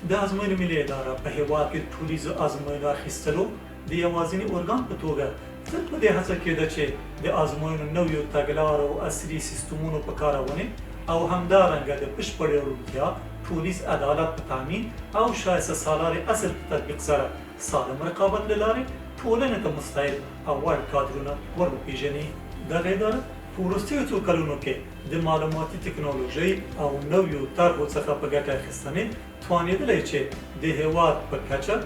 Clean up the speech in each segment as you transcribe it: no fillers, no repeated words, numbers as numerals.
د ازموینو ملي اداره په هیواد کې ټولیزو ازموینو اخیستلو د یوازیني ارګان په توګه تل په دې هڅه کېده چې د ازموینو نویو تګلارو او عصري سیستمونو په کارونې او همدارنګه د بشپړې روڼتیا، ټولیز عدالت په تامین او شایسته سالاري اصل په تطبیق سره سالم رقابت له لارې ټولنې ته مستعد او وړ کادرونه ور وپېژني. دغه اداره په وروستیو څو کلونو کې د معلوماتي ټکنالوژۍ او نویو طرحو څخه په ګټه اخیستنې توانېدلی چې د هیواد په کچه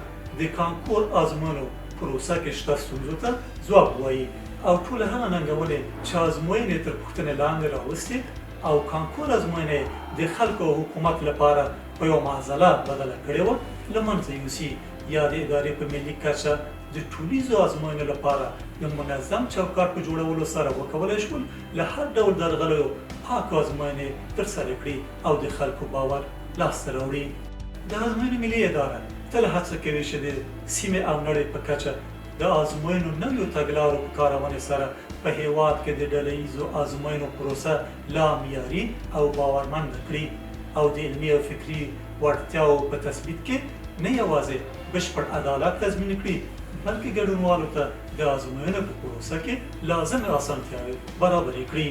د کانکور ازموینو پروسه کې شته ستونزو ته ځواب ووایي او ټوله هغه ننګونې چې ازموینې تر پوښتنې لاندې راوستې او کانکور ازموینې د خلکو او حکومت لپاره په یوه معضله بدله کړې وه له منځه یوسي یا د ادارې په ملي کچه د ټولیزو ازموینو لپاره د منظم چوکاټ په جوړولو سره وکولی شول له هر ډول درغلیو پاکو ازموینې ترسره کړي او د خلکو باور لاسته راوړي. د ازموینو ملي اداره تل هڅه کوي چې د سیمې او نړۍ په کچه د ازموینو نویو تګلارو په کارونې سره په هیواد کې د ډله ییزو ازموینو پروسه لا معیاري او باورمنده کړي او د علمي او فکري وړتیاو په تثبیت کې نه یوازې بشپړ عدالت تضمین کړي بلکې ګډونوالو ته د ازموینو په پروسه کې لازمې اسانتیاوې برابرې کړي.